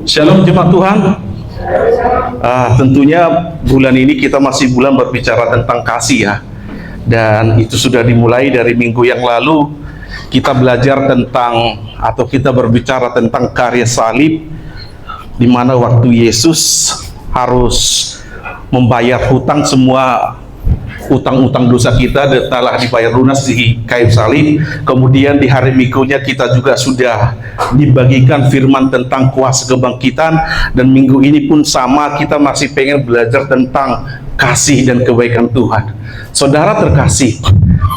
Shalom jemaat Tuhan. Tentunya bulan ini kita masih bulan berbicara tentang kasih ya. Dan itu sudah dimulai dari minggu yang lalu. Kita belajar tentang atau kita berbicara tentang karya salib, di mana waktu Yesus harus membayar hutang, semua utang-utang dosa kita telah dibayar lunas di kayu salib. Kemudian di hari minggunya kita juga sudah dibagikan firman tentang kuasa kebangkitan, dan minggu ini pun sama, kita masih pengen belajar tentang kasih dan kebaikan Tuhan. Saudara terkasih,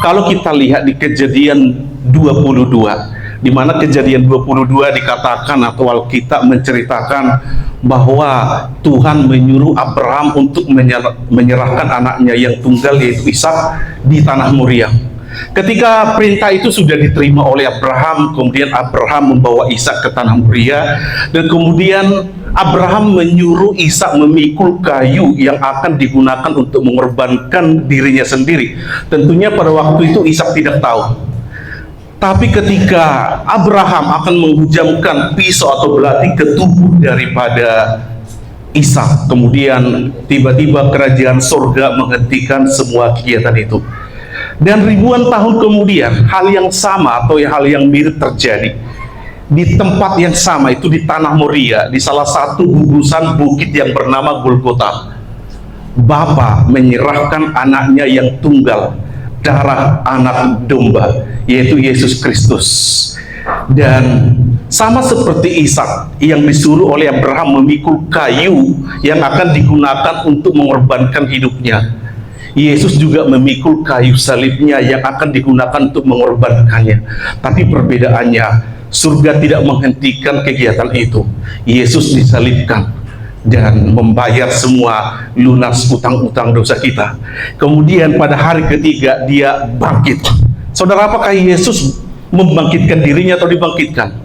kalau kita lihat di Kejadian 22, di mana Kejadian 22 dikatakan atau Alkitab menceritakan bahwa Tuhan menyuruh Abraham untuk menyerahkan anaknya yang tunggal yaitu Ishak di tanah Moria. Ketika perintah itu sudah diterima oleh Abraham, kemudian Abraham membawa Ishak ke tanah Moria, dan kemudian Abraham menyuruh Ishak memikul kayu yang akan digunakan untuk mengorbankan dirinya sendiri. Tentunya pada waktu itu Ishak tidak tahu. Tapi ketika Abraham akan menghujamkan pisau atau belati ke tubuh daripada Ishak, kemudian tiba-tiba kerajaan surga menghentikan semua kegiatan itu. Dan ribuan tahun kemudian hal yang sama atau hal yang mirip terjadi di tempat yang sama, itu di tanah Moria, di salah satu gugusan bukit yang bernama Golgota. Bapa menyerahkan anaknya yang tunggal, darah anak domba, yaitu Yesus Kristus. Dan sama seperti Ishak yang disuruh oleh Abraham memikul kayu yang akan digunakan untuk mengorbankan hidupnya, Yesus juga memikul kayu salibnya yang akan digunakan untuk mengorbankannya. Tapi perbedaannya, surga tidak menghentikan kegiatan itu. Yesus disalibkan dan membayar semua lunas utang-utang dosa kita. Kemudian pada hari ketiga dia bangkit. Saudara, apakah Yesus membangkitkan dirinya atau dibangkitkan?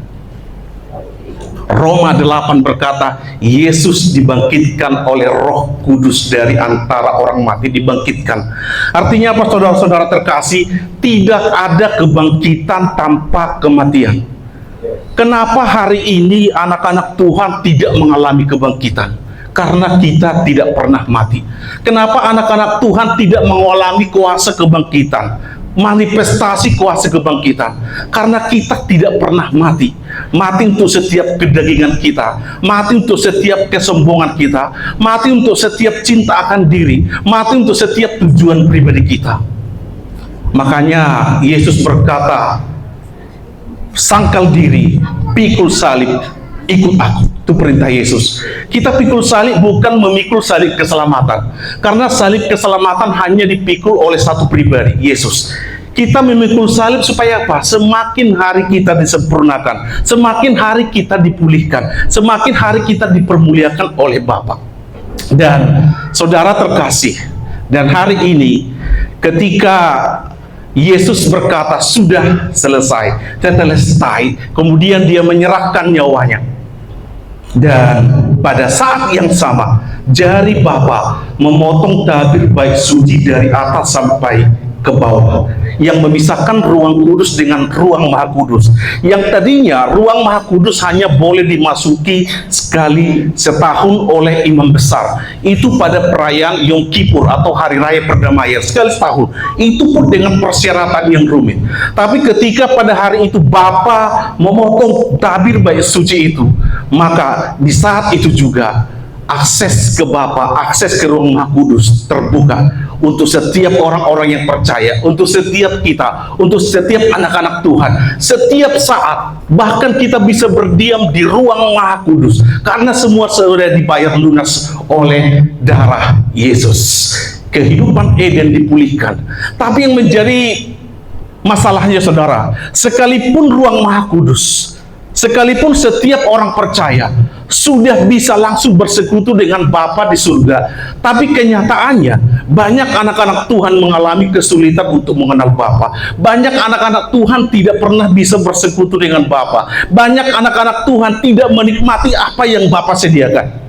Roma 8 berkata, Yesus dibangkitkan oleh Roh Kudus dari antara orang mati, dibangkitkan. Artinya apa, saudara-saudara terkasih? Tidak ada kebangkitan tanpa kematian. Kenapa hari ini anak-anak Tuhan tidak mengalami kebangkitan? Karena kita tidak pernah mati. Kenapa anak-anak Tuhan tidak mengalami kuasa kebangkitan, manifestasi kuasa kebangkitan? Karena kita tidak pernah mati. Mati untuk setiap kedagingan kita, mati untuk setiap kesombongan kita, mati untuk setiap cinta akan diri, mati untuk setiap tujuan pribadi kita. Makanya Yesus berkata, sangkal diri, pikul salib, ikut aku. Itu perintah Yesus. Kita pikul salib bukan memikul salib keselamatan, karena salib keselamatan hanya dipikul oleh satu pribadi, Yesus. Kita memikul salib supaya apa? Semakin hari kita disempurnakan, semakin hari kita dipulihkan, semakin hari kita dipermuliakan oleh Bapa. Dan saudara terkasih, dan hari ini ketika Yesus berkata sudah selesai, tetelestai, kemudian dia menyerahkan nyawanya. Dan pada saat yang sama, jari Bapa memotong tabir bait suci dari atas sampai ke bawah, yang memisahkan ruang kudus dengan ruang maha kudus. Yang tadinya ruang maha kudus hanya boleh dimasuki sekali setahun oleh imam besar, itu pada perayaan Yom Kippur atau hari raya perdamaian, sekali setahun. Itu pun dengan persyaratan yang rumit. Tapi ketika pada hari itu Bapa memotong tabir bait suci itu, maka di saat itu juga akses ke Bapa, akses ke ruang maha kudus terbuka untuk setiap orang-orang yang percaya, untuk setiap kita, untuk setiap anak-anak Tuhan. Setiap saat, bahkan kita bisa berdiam di ruang maha kudus, karena semua sudah dibayar lunas oleh darah Yesus. Kehidupan Eden dipulihkan. Tapi yang menjadi masalahnya, saudara, sekalipun ruang maha kudus, sekalipun setiap orang percaya sudah bisa langsung bersekutu dengan Bapa di surga, tapi kenyataannya banyak anak-anak Tuhan mengalami kesulitan untuk mengenal Bapa. Banyak anak-anak Tuhan tidak pernah bisa bersekutu dengan Bapa. Banyak anak-anak Tuhan tidak menikmati apa yang Bapa sediakan.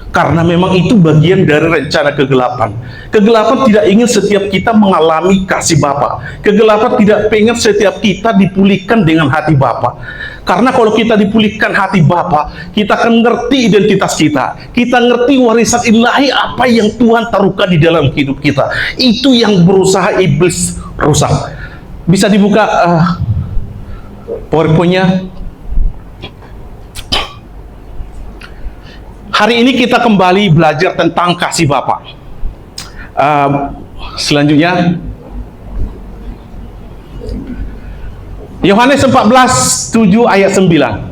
Karena memang itu bagian dari rencana kegelapan. Kegelapan tidak ingin setiap kita mengalami kasih Bapa. Kegelapan tidak pengen setiap kita dipulihkan dengan hati Bapa. Karena kalau kita dipulihkan hati Bapa, kita akan ngerti identitas kita. Kita ngerti warisan ilahi apa yang Tuhan taruhkan di dalam hidup kita. Itu yang berusaha iblis rusak. Bisa dibuka PowerPoint-nya. Hari ini kita kembali belajar tentang kasih Bapa. Selanjutnya, Yohanes 14:7 ayat 9.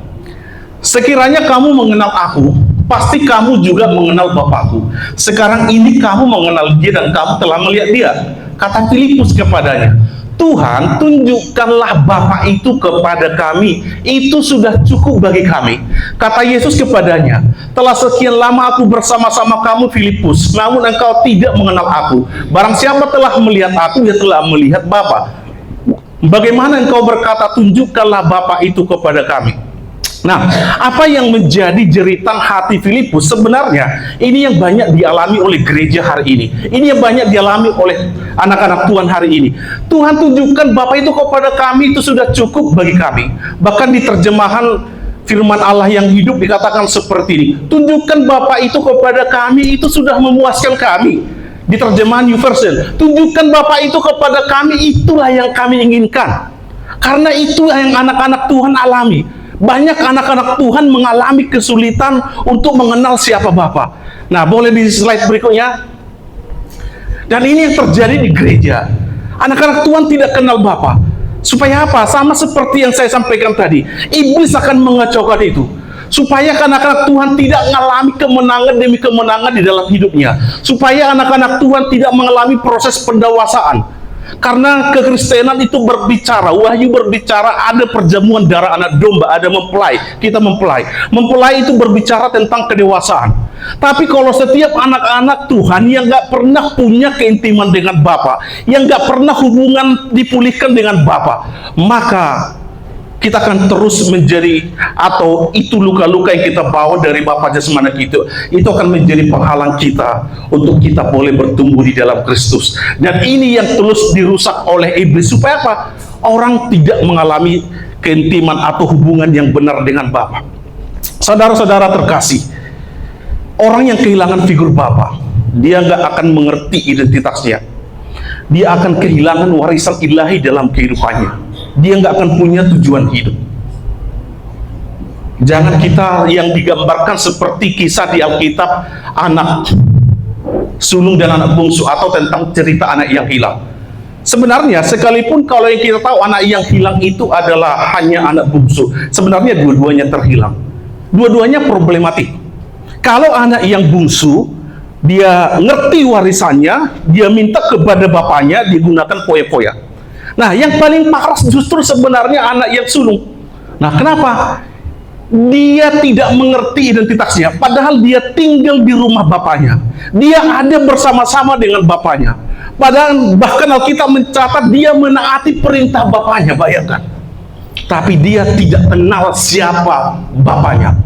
Sekiranya kamu mengenal aku, pasti kamu juga mengenal Bapakku. Sekarang ini kamu mengenal dia dan kamu telah melihat dia. Kata Filipus kepadanya, Tuhan, tunjukkanlah Bapa itu kepada kami, itu sudah cukup bagi kami. Kata Yesus kepadanya, telah sekian lama aku bersama-sama kamu Filipus, namun engkau tidak mengenal aku. Barang siapa telah melihat aku, dia telah melihat Bapa. Bagaimana engkau berkata, tunjukkanlah Bapa itu kepada kami? Nah, apa yang menjadi jeritan hati Filipus sebenarnya ini yang banyak dialami oleh gereja hari ini. Ini yang banyak dialami oleh anak-anak Tuhan hari ini. Tuhan, tunjukkan Bapa itu kepada kami, itu sudah cukup bagi kami. Bahkan di terjemahan firman Allah yang hidup dikatakan seperti ini. Tunjukkan Bapa itu kepada kami, itu sudah memuaskan kami. Di terjemahan YouVersion, tunjukkan Bapa itu kepada kami, itulah yang kami inginkan. Karena itu yang anak-anak Tuhan alami. Banyak anak-anak Tuhan mengalami kesulitan untuk mengenal siapa Bapa. Nah, boleh di slide berikutnya. Dan ini yang terjadi di gereja. Anak-anak Tuhan tidak kenal Bapa. Supaya apa? Sama seperti yang saya sampaikan tadi. Iblis akan mengacaukan itu. Supaya anak-anak Tuhan tidak mengalami kemenangan demi kemenangan di dalam hidupnya. Supaya anak-anak Tuhan tidak mengalami proses pendewasaan. Karena kekristenan itu berbicara, Wahyu berbicara, ada perjamuan darah anak domba, ada mempelai, kita mempelai. Mempelai itu berbicara tentang kedewasaan. Tapi kalau setiap anak-anak Tuhan yang gak pernah punya keintiman dengan Bapa, yang gak pernah hubungan dipulihkan dengan Bapa, maka kita akan terus menjadi, atau itu luka-luka yang kita bawa dari Bapa jasmani kita, itu akan menjadi penghalang kita untuk kita boleh bertumbuh di dalam Kristus. Dan ini yang terus dirusak oleh iblis. Supaya apa? Orang tidak mengalami keintiman atau hubungan yang benar dengan Bapa. Saudara-saudara terkasih, orang yang kehilangan figur Bapa, dia nggak akan mengerti identitasnya. Dia akan kehilangan warisan ilahi dalam kehidupannya. Dia nggak akan punya tujuan hidup. Jangan kita yang digambarkan seperti kisah di Alkitab, anak sulung dan anak bungsu, atau tentang cerita anak yang hilang. Sebenarnya sekalipun kalau yang kita tahu anak yang hilang itu adalah hanya anak bungsu, sebenarnya dua-duanya terhilang. Dua-duanya problematik. Kalau anak yang bungsu, dia ngerti warisannya, dia minta kepada bapaknya, digunakan poya-poya. Nah, yang paling parah justru sebenarnya anak yang sulung. Nah, kenapa? Dia tidak mengerti identitasnya, padahal dia tinggal di rumah bapaknya. Dia ada bersama-sama dengan bapaknya. Padahal bahkan Alkitab mencatat dia menaati perintah bapaknya, bayangkan. Tapi dia tidak kenal siapa bapaknya.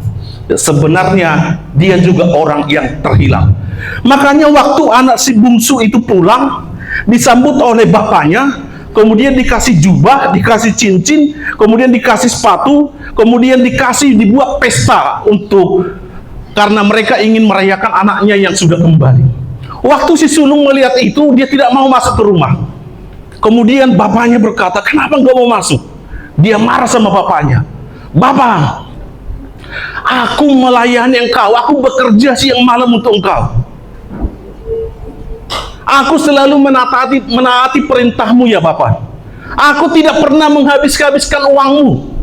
Sebenarnya dia juga orang yang terhilang. Makanya waktu anak si bungsu itu pulang, disambut oleh bapaknya, kemudian dikasih jubah, dikasih cincin, kemudian dikasih sepatu, kemudian dibuat pesta karena mereka ingin merayakan anaknya yang sudah kembali. Waktu si sulung melihat itu, dia tidak mau masuk ke rumah. Kemudian bapaknya berkata, kenapa nggak mau masuk? Dia marah sama bapaknya. Bapak, aku melayani engkau, aku bekerja siang malam untuk engkau. Aku selalu menaati perintahmu ya Bapak. Aku tidak pernah menghabiskan uangmu.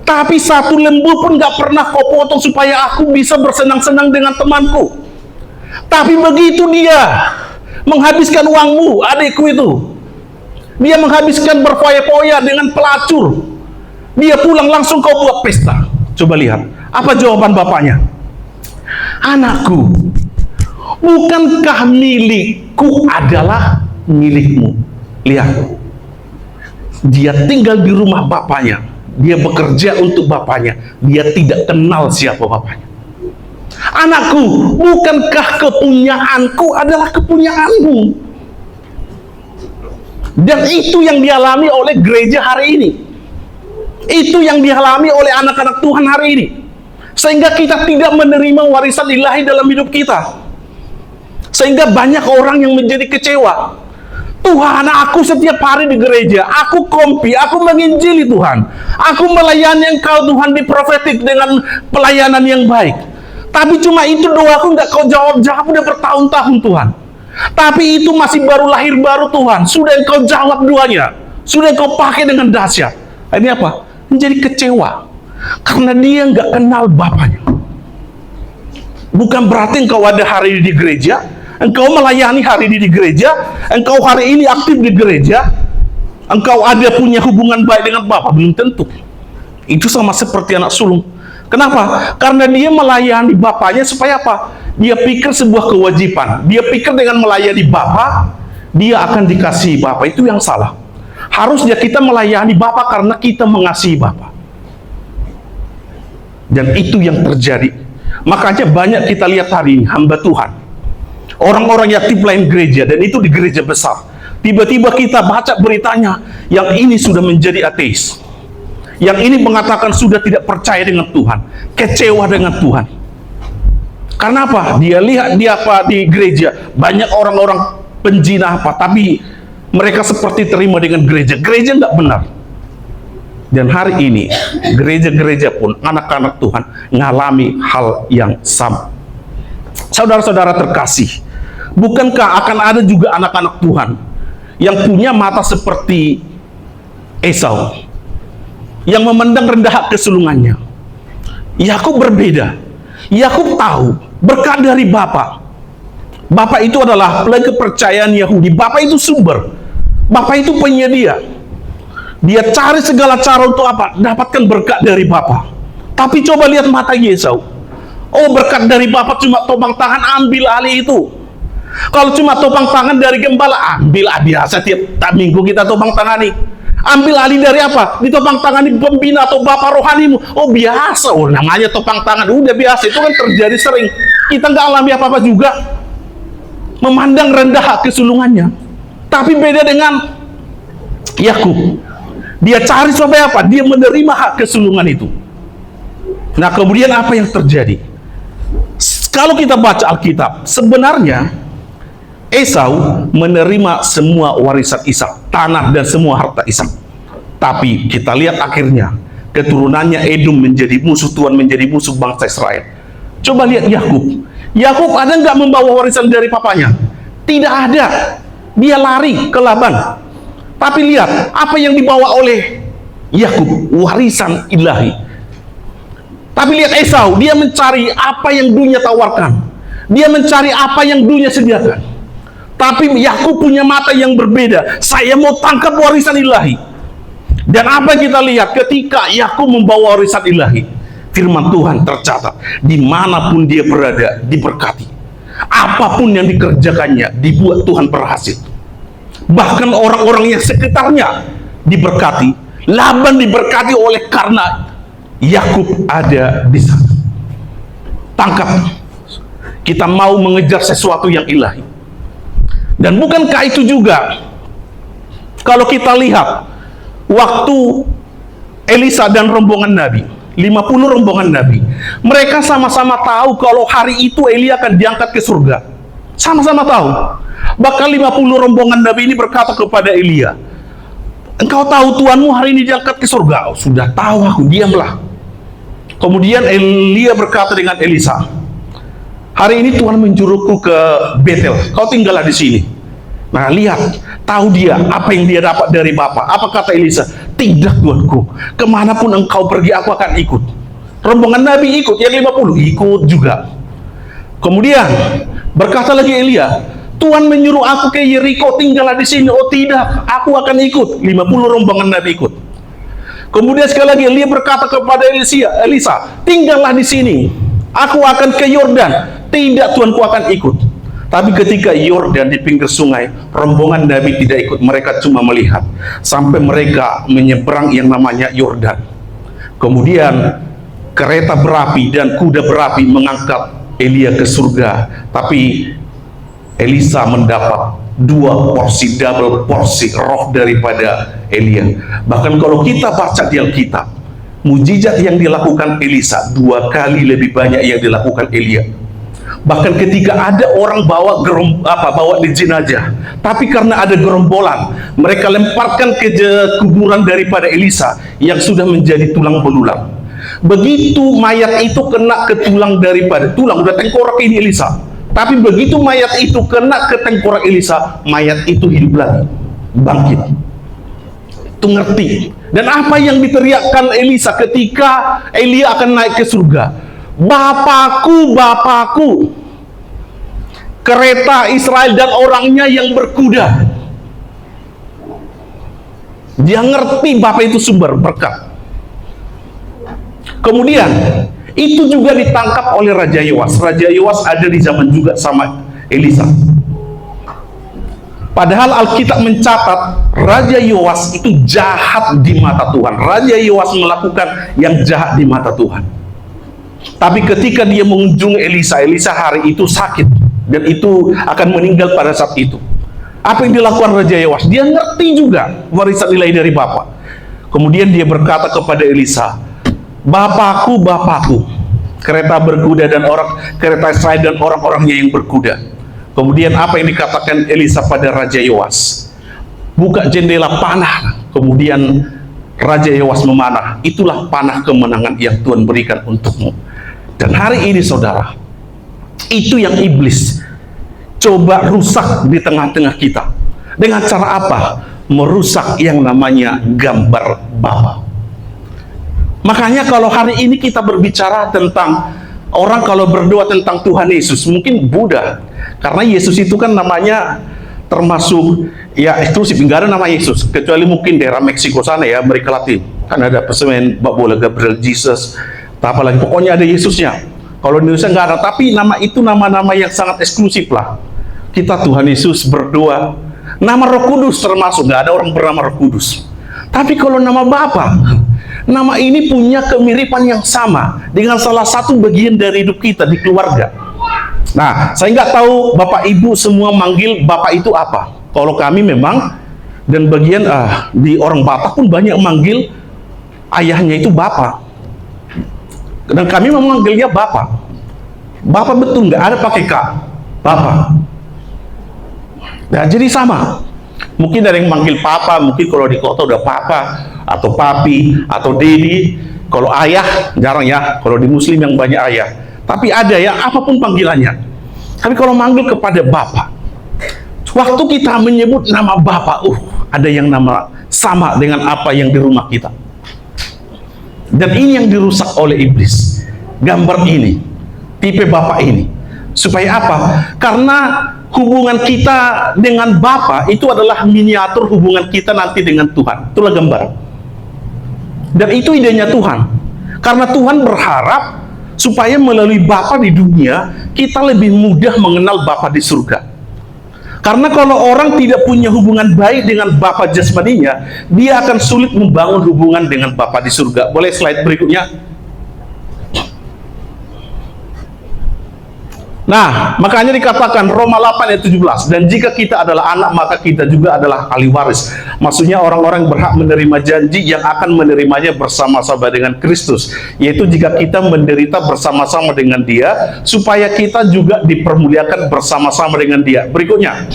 Tapi satu lembu pun gak pernah kau potong supaya aku bisa bersenang-senang dengan temanku. Tapi begitu dia menghabiskan uangmu, adikku itu, dia menghabiskan berfoya-foya dengan pelacur. Dia pulang langsung kau buat pesta. Coba lihat, apa jawaban bapaknya? Anakku, bukankah milikku adalah milikmu? Lihat, dia tinggal di rumah bapaknya, dia bekerja untuk bapaknya, dia tidak kenal siapa bapaknya. Anakku, bukankah kepunyaanku adalah kepunyaanmu? Dan itu yang dialami oleh gereja hari ini. Itu yang dialami oleh anak-anak Tuhan hari ini. Sehingga kita tidak menerima warisan ilahi dalam hidup kita. Sehingga banyak orang yang menjadi kecewa. Tuhan, aku setiap hari di gereja, aku kompi, aku menginjili Tuhan. Aku melayani Engkau Tuhan di profetik dengan pelayanan yang baik. Tapi cuma itu doaku nggak Kau jawab udah bertahun-tahun Tuhan. Tapi itu masih baru lahir baru Tuhan. Sudah Engkau jawab doanya. Sudah Engkau pakai dengan dahsyat. Ini apa? Menjadi kecewa. Karena dia nggak kenal Bapaknya. Bukan berarti engkau ada hari ini di gereja, engkau melayani hari ini di gereja, engkau hari ini aktif di gereja, engkau ada punya hubungan baik dengan Bapa, belum tentu. Itu sama seperti anak sulung. Kenapa? Karena dia melayani Bapaknya supaya apa? Dia pikir sebuah kewajiban. Dia pikir dengan melayani Bapa, dia akan dikasihi Bapa. Itu yang salah. Harusnya kita melayani Bapa karena kita mengasihi Bapa. Dan itu yang terjadi. Makanya banyak kita lihat hari ini hamba Tuhan, orang-orang yang aktif lain gereja, dan itu di gereja besar. Tiba-tiba kita baca beritanya, yang ini sudah menjadi ateis, yang ini mengatakan sudah tidak percaya dengan Tuhan, kecewa dengan Tuhan. Karena apa? Dia lihat di gereja banyak orang-orang penjina tapi mereka seperti terima dengan gereja. Gereja nggak benar. Dan hari ini gereja-gereja pun anak-anak Tuhan mengalami hal yang sama. Saudara-saudara terkasih, bukankah akan ada juga anak-anak Tuhan yang punya mata seperti Esau, yang memandang rendah hak kesulungannya? Yakub berbeda. Yakub tahu berkat dari Bapa. Bapa itu adalah kepercayaan Yahudi. Bapa itu sumber. Bapa itu penyedia. Dia cari segala cara untuk apa? Dapatkan berkat dari Bapa. Tapi coba lihat mata Esau. Oh, berkat dari Bapa cuma topang tangan, ambil alih itu. Kalau cuma topang tangan dari gembala, ambil biasa tiap minggu kita topang tangani. Ambil alih dari apa? Di topang tangani pembina atau Bapak rohanimu. Oh, biasa. Oh, namanya topang tangan. Udah biasa. Itu kan terjadi sering. Kita nggak alami apa-apa juga. Memandang rendah hak kesulungannya. Tapi beda dengan Yakub. Dia cari sampai apa? Dia menerima hak kesulungan itu. Nah, kemudian apa yang terjadi? Kalau kita baca Alkitab, sebenarnya Esau menerima semua warisan Ishak, tanah dan semua harta Ishak. Tapi kita lihat akhirnya keturunannya Edom menjadi musuh Tuhan, menjadi musuh bangsa Israel. Coba lihat Yakub. Yakub ada nggak membawa warisan dari papanya? Tidak ada. Dia lari ke Laban. Tapi lihat apa yang dibawa oleh Yakub, warisan ilahi. Tapi lihat Esau, dia mencari apa yang dunia tawarkan. Dia mencari apa yang dunia sediakan. Tapi Yakub punya mata yang berbeda. Saya mau tangkap warisan ilahi. Dan apa yang kita lihat ketika Yakub membawa warisan ilahi? Firman Tuhan tercatat, dimanapun dia berada diberkati. Apapun yang dikerjakannya dibuat Tuhan berhasil. Bahkan orang-orang yang sekitarnya diberkati. Laban diberkati oleh karena Yakub ada di sana. Tangkap. Kita mau mengejar sesuatu yang ilahi. Dan bukankah itu juga kalau kita lihat waktu Elisa dan rombongan Nabi, 50 rombongan Nabi, mereka sama-sama tahu kalau hari itu Elia akan diangkat ke surga. Sama-sama tahu. Bahkan 50 rombongan Nabi ini berkata kepada Elia, engkau tahu Tuanmu hari ini diangkat ke surga? Oh, sudah tahu aku, diamlah. Kemudian Elia berkata dengan Elisa, hari ini Tuhan menjuruhku ke Betel, kau tinggallah di sini. Nah, lihat, tahu dia apa yang dia dapat dari Bapa. Apa kata Elisa? Tidak Tuanku, kemanapun engkau pergi aku akan ikut. Rombongan Nabi ikut, yang 50 ikut juga. Kemudian berkata lagi Elia, Tuhan menyuruh aku ke Yeriko, tinggallah di sini. Oh tidak, aku akan ikut. 50 rombongan Nabi ikut. Kemudian sekali lagi Elia berkata kepada Elisa, tinggallah di sini. Aku akan ke Yordan. Tidak, Tuanku akan ikut. Tapi ketika Yordan di pinggir sungai, rombongan Nabi tidak ikut. Mereka cuma melihat sampai mereka menyeberang yang namanya Yordan. Kemudian kereta berapi dan kuda berapi mengangkat Elia ke surga. Tapi Elisa mendapat 2 porsi, double porsi roh daripada Elia. Bahkan kalau kita baca di Alkitab, Mujizat yang dilakukan Elisa 2 kali lebih banyak yang dilakukan Elia. Bahkan ketika ada orang bawa di jenazah, tapi karena ada gerombolan, mereka lemparkan ke kuburan daripada Elisa yang sudah menjadi tulang belulang. Begitu mayat itu kena ke tulang daripada tulang, udah tengkorak ini Elisa. Tapi begitu mayat itu kena ke tengkorak Elisa, mayat itu hidup lagi, bangkit. Itu ngerti. Dan apa yang diteriakkan Elisa ketika Elia akan naik ke surga? Bapakku, Bapakku, kereta Israel dan orangnya yang berkuda. Dia ngerti Bapak itu sumber berkat. Kemudian itu juga ditangkap oleh Raja Yoas. Raja Yoas ada di zaman juga sama Elisa. Padahal Alkitab mencatat Raja Yoas itu jahat di mata Tuhan. Raja Yoas melakukan yang jahat di mata Tuhan. Tapi ketika dia mengunjungi Elisa, Elisa hari itu sakit dan itu akan meninggal pada saat itu. Apa yang dilakukan Raja Yoas? Dia ngerti juga warisan nilai dari Bapa. Kemudian dia berkata kepada Elisa, Bapakku, Bapakku, kereta berkuda dan kereta Israel dan orang-orangnya yang berkuda. Kemudian apa yang dikatakan Elisa pada Raja Yoas? Buka jendela panah. Kemudian Raja Yoas memanah. Itulah panah kemenangan yang Tuhan berikan untukmu. Dan hari ini saudara, itu yang iblis coba rusak di tengah-tengah kita. Dengan cara apa? Merusak yang namanya gambar Bapa. Makanya kalau hari ini kita berbicara tentang orang kalau berdoa tentang Tuhan Yesus, mungkin Buddha. Karena Yesus itu kan namanya termasuk ya eksklusif, nggak ada nama Yesus kecuali mungkin daerah Meksiko sana ya, Amerika Latin kan ada pesemen bola Gabriel Jesus, apalagi pokoknya ada Yesusnya. Kalau di Indonesia nggak ada, tapi nama itu nama-nama yang sangat eksklusif lah. Kita Tuhan Yesus berdoa, nama Roh Kudus termasuk, nggak ada orang bernama Roh Kudus. Tapi kalau nama Bapa, nama ini punya kemiripan yang sama dengan salah satu bagian dari hidup kita di keluarga. Nah, saya nggak tahu Bapak Ibu semua manggil Bapak itu apa. Kalau kami memang, dan bagian di orang Batak pun banyak manggil ayahnya itu Bapak. Dan kami memanggilnya Bapak. Bapak betul, nggak ada pakai Kak. Bapak. Nah, jadi sama. Mungkin ada yang manggil Papa, mungkin kalau di kota udah Papa, atau Papi, atau Dedi. Kalau ayah, jarang ya. Kalau di Muslim yang banyak ayah. Tapi ada ya, apapun panggilannya. Tapi kalau manggil kepada Bapa, waktu kita menyebut nama Bapa, ada yang nama sama dengan apa yang di rumah kita. Dan ini yang dirusak oleh iblis. Gambar ini, tipe Bapa ini. Supaya apa? Karena hubungan kita dengan Bapa itu adalah miniatur hubungan kita nanti dengan Tuhan. Itulah gambar. Dan itu idenya Tuhan. Karena Tuhan berharap supaya melalui Bapa di dunia, kita lebih mudah mengenal Bapa di surga. Karena kalau orang tidak punya hubungan baik dengan Bapa jasmaninya, dia akan sulit membangun hubungan dengan Bapa di surga. Boleh slide berikutnya? Nah, makanya dikatakan Roma 8 ayat 17, dan jika kita adalah anak, maka kita juga adalah ahli waris. Maksudnya orang-orang berhak menerima janji yang akan menerimanya bersama-sama dengan Kristus, yaitu jika kita menderita bersama-sama dengan Dia, supaya kita juga dipermuliakan bersama-sama dengan Dia. Berikutnya.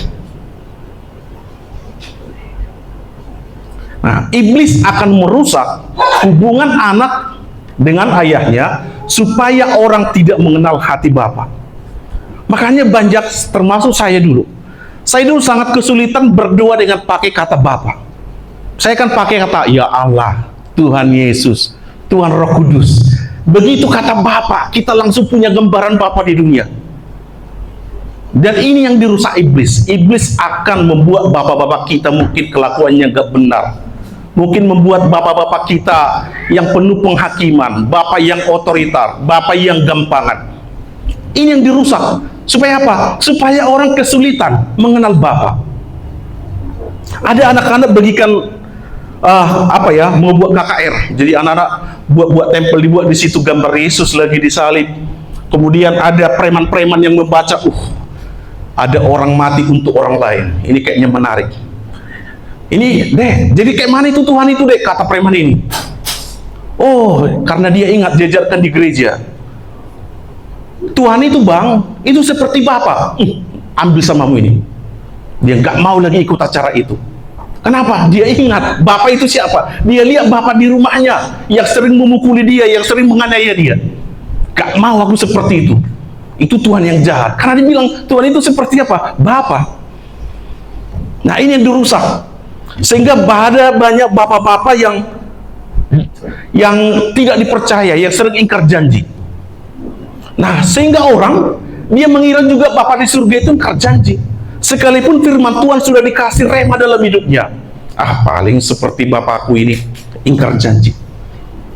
Nah, iblis akan merusak hubungan anak dengan ayahnya supaya orang tidak mengenal hati Bapa. Makanya banyak, termasuk saya dulu. Saya dulu sangat kesulitan berdoa dengan pakai kata Bapa. Saya kan pakai kata Ya Allah, Tuhan Yesus, Tuhan Roh Kudus. Begitu kata Bapa, kita langsung punya gambaran Bapa di dunia. Dan ini yang dirusak iblis. Iblis akan membuat bapak-bapak kita mungkin kelakuannya gak benar. Mungkin membuat bapak-bapak kita yang penuh penghakiman, bapak yang otoriter, bapak yang gampangan. Ini yang dirusak. Supaya apa? Supaya orang kesulitan mengenal Bapa. Ada anak-anak bagikan membuat KKR. Jadi anak-anak buat tempel, dibuat di situ gambar Yesus lagi disalib. Kemudian ada preman-preman yang membaca, ada orang mati untuk orang lain. Ini kayaknya menarik. Ini deh, jadi kayak mana itu Tuhan itu deh, kata preman ini. Oh, karena dia ingat diajarkan di gereja, Tuhan itu bang, itu seperti Bapak. Ambil samamu ini. Dia nggak mau lagi ikut acara itu. Kenapa? Dia ingat Bapak itu siapa. Dia lihat Bapak di rumahnya yang sering memukuli dia, yang sering menganiaya dia. Gak mau aku seperti itu. Itu Tuhan yang jahat. Karena dia bilang Tuhan itu seperti apa? Bapak. Nah, ini yang dirusak. Sehingga ada banyak bapak-bapak yang tidak dipercaya, yang sering ingkar janji. Nah, sehingga orang dia mengira juga Bapa di surga itu ingkar janji. Sekalipun firman Tuhan sudah dikasih rema dalam hidupnya, paling seperti bapakku ini ingkar janji.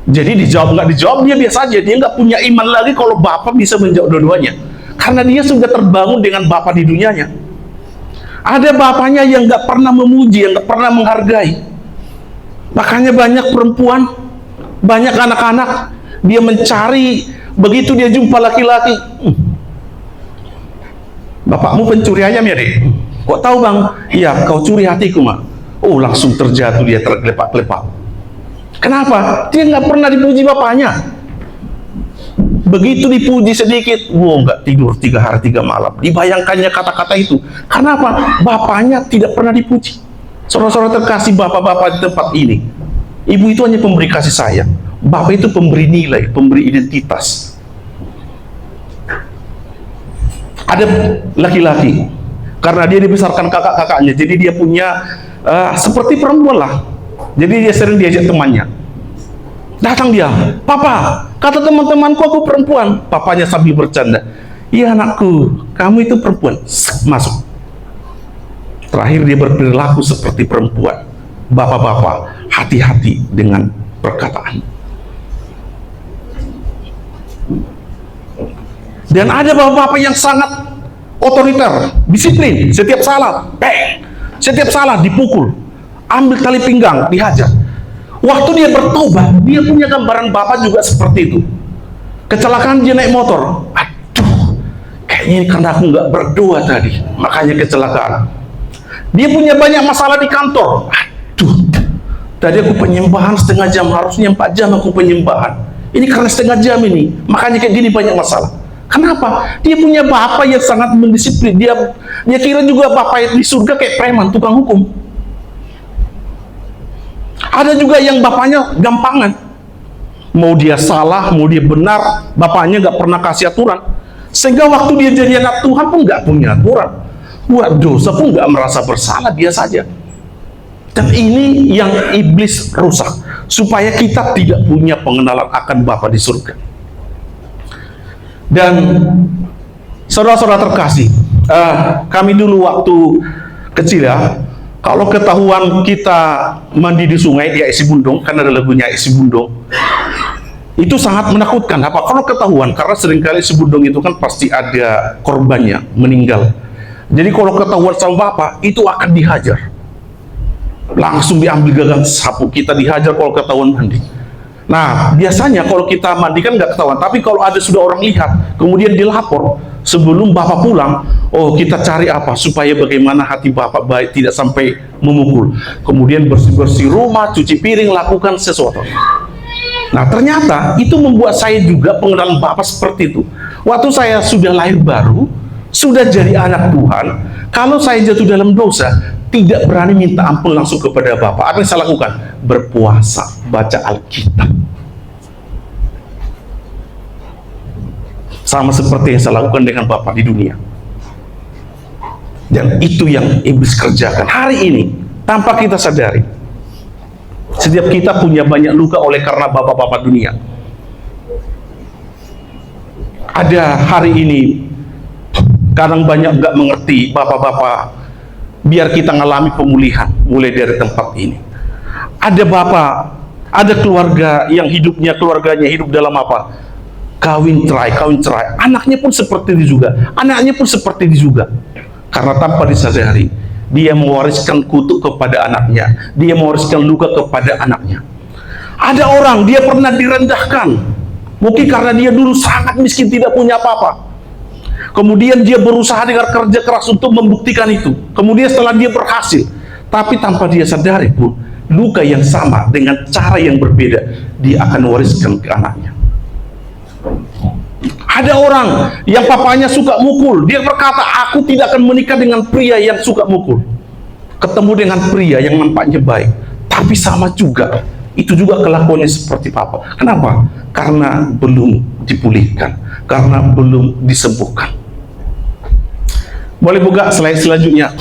Jadi dijawab nggak dijawab dia biasa aja. Dia nggak punya iman lagi kalau Bapa bisa menjawab dua-duanya, karena dia sudah terbangun dengan Bapa di dunianya. Ada bapaknya yang nggak pernah memuji, yang nggak pernah menghargai. Makanya banyak perempuan, banyak anak-anak, dia mencari, begitu dia jumpa laki-laki, bapakmu pencuri ayam ya dek? Kok tahu bang? Iya, kau curi hatiku mak. Oh, langsung terjatuh dia, tergelepak-gelepak. Kenapa? Dia nggak pernah dipuji bapaknya. Begitu dipuji sedikit, wow, nggak tidur 3 hari 3 malam. Dibayangkannya kata-kata itu. Karena apa? Bapaknya tidak pernah dipuji. Saudara-saudara terkasih, bapak-bapak di tempat ini, ibu itu hanya pemberi kasih sayang. Bapak itu pemberi nilai, pemberi identitas. Ada laki-laki, karena dia dibesarkan kakak-kakaknya, jadi dia punya seperti perempuan lah. Jadi dia sering diajak temannya. Datang dia, Papa, kata teman-temanku aku perempuan. Papanya sambil bercanda, iya anakku, kamu itu perempuan. Masuk. Terakhir dia berperilaku seperti perempuan. Bapak-bapak, hati-hati dengan perkataan. Dan ada bapak-bapak yang sangat otoriter, disiplin. Setiap salah, bang. Setiap salah dipukul, ambil tali pinggang, dihajar. Waktu dia bertobat, dia punya gambaran bapak juga seperti itu. Kecelakaan dia naik motor. Aduh, kayaknya ini karena aku nggak berdoa tadi, makanya kecelakaan. Dia punya banyak masalah di kantor. Aduh, tadi aku penyembahan setengah jam, harusnya 4 jam aku penyembahan. Ini karena setengah jam ini, makanya kayak gini banyak masalah. Kenapa? Dia punya bapak yang sangat mendisiplin. Dia kira juga bapak di surga kayak preman, tukang hukum. Ada juga yang bapaknya gampangan. Mau dia salah, mau dia benar, bapaknya nggak pernah kasih aturan. Sehingga waktu dia jadi anak Tuhan pun nggak punya aturan. Buat dosa pun nggak merasa bersalah, dia saja. Dan ini yang iblis rusak, supaya kita tidak punya pengenalan akan Bapa di surga. Dan saudara-saudara terkasih, kami dulu waktu kecil ya, kalau ketahuan kita mandi di sungai, di Isi Bundong, kan ada lagunya Isi Bundong, itu sangat menakutkan. Apa? Kalau ketahuan, karena seringkali Isi Bundong itu kan pasti ada korbannya meninggal. Jadi kalau ketahuan sama bapak, itu akan dihajar. Langsung diambil gagang sapu, kita dihajar kalau ketahuan mandi. Nah, biasanya kalau kita mandi kan nggak ketahuan, tapi kalau ada sudah orang lihat, kemudian dilapor, sebelum bapak pulang, oh kita cari apa, supaya bagaimana hati bapak baik, tidak sampai memukul. Kemudian bersih-bersih rumah, cuci piring, lakukan sesuatu. Nah, ternyata itu membuat saya juga pengenalan bapak seperti itu. Waktu saya sudah lahir baru, sudah jadi anak Tuhan, kalau saya jatuh dalam dosa, tidak berani minta ampun langsung kepada Bapak. Apa yang saya lakukan? Berpuasa, baca Alkitab. Sama seperti yang saya lakukan dengan Bapak di dunia. Dan itu yang iblis kerjakan hari ini, tanpa kita sadari. Setiap kita punya banyak luka oleh karena bapak-bapak dunia. Ada hari ini, kadang banyak nggak mengerti bapak-bapak. Biar kita ngalami pemulihan mulai dari tempat ini. Ada bapak, ada keluarga yang keluarganya hidup dalam apa? Kawin cerai. Anaknya pun seperti itu juga. Anaknya pun seperti itu juga. Karena tanpa disadari, dia mewariskan kutuk kepada anaknya. Dia mewariskan luka kepada anaknya. Ada orang, dia pernah direndahkan. Mungkin karena dia dulu sangat miskin, tidak punya apa-apa. Kemudian dia berusaha dengan kerja keras untuk membuktikan itu. Kemudian setelah dia berhasil, tapi tanpa dia sadari pun, luka yang sama dengan cara yang berbeda dia akan wariskan ke anaknya. Ada orang yang papanya suka mukul, dia berkata, aku tidak akan menikah dengan pria yang suka mukul. Ketemu dengan pria yang nampaknya baik, tapi sama juga, itu juga kelakuannya seperti papa. Kenapa? Karena belum dipulihkan, karena belum disembuhkan. Boleh buka slide selanjutnya.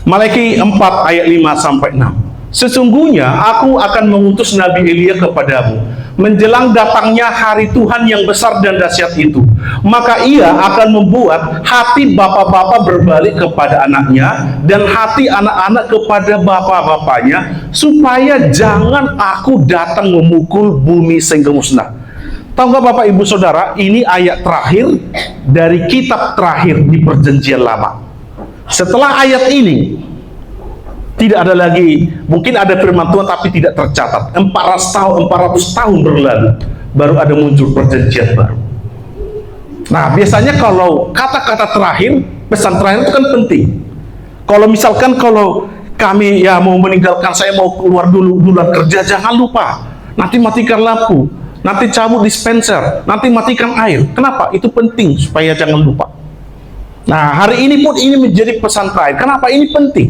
Malaki 4 ayat 5 sampai 6. Sesungguhnya aku akan mengutus Nabi Elia kepadamu menjelang datangnya hari Tuhan yang besar dan dahsyat itu. Maka ia akan membuat hati bapak-bapak berbalik kepada anaknya dan hati anak-anak kepada bapak-bapaknya, supaya jangan aku datang memukul bumi sehingga musnah. Tahu nggak Bapak Ibu Saudara, ini ayat terakhir dari kitab terakhir di Perjanjian Lama. Setelah ayat ini tidak ada lagi, mungkin ada firman Tuhan tapi tidak tercatat. 400 tahun berlalu baru ada muncul perjanjian baru. Nah, biasanya kalau kata-kata terakhir, pesan terakhir itu kan penting. Kalau misalkan kalau kami ya mau meninggalkan, saya mau keluar dulu bulan kerja, jangan lupa nanti matikan lampu, nanti cabut dispenser, nanti matikan air. Kenapa? Itu penting supaya jangan lupa. Nah, hari ini pun ini menjadi pesan terakhir. Kenapa ini penting?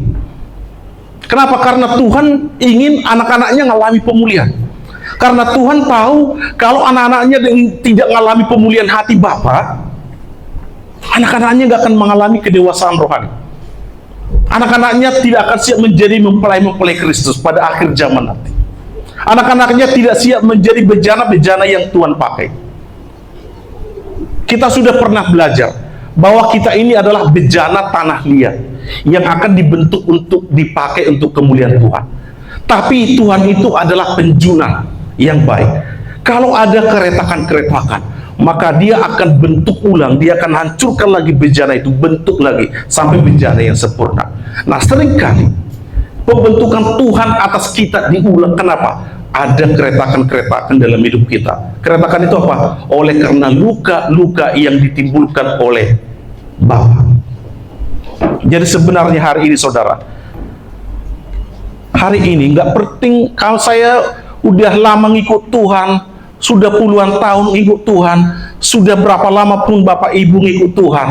Kenapa? Karena Tuhan ingin anak-anaknya mengalami pemulihan. Karena Tuhan tahu kalau anak-anaknya tidak mengalami pemulihan hati Bapa, anak-anaknya nggak akan mengalami kedewasaan rohani. Anak-anaknya tidak akan siap menjadi mempelai-mempelai Kristus pada akhir zaman nanti. Anak-anaknya tidak siap menjadi bejana-bejana yang Tuhan pakai. Kita sudah pernah belajar bahwa kita ini adalah bejana tanah liat yang akan dibentuk untuk dipakai untuk kemuliaan Tuhan. Tapi Tuhan itu adalah penjunan yang baik. Kalau ada keretakan-keretakan, maka dia akan bentuk ulang, dia akan hancurkan lagi bejana itu, bentuk lagi sampai bejana yang sempurna. Nah, seringkali pembentukan Tuhan atas kita diulang. Kenapa? Ada keretakan-keretakan dalam hidup kita. Keretakan itu apa? Oleh karena luka-luka yang ditimbulkan oleh Bapa. Jadi sebenarnya hari ini saudara, hari ini nggak penting kalau saya udah lama ngikut Tuhan, sudah puluhan tahun ngikut Tuhan, sudah berapa lama pun Bapak Ibu ngikut Tuhan,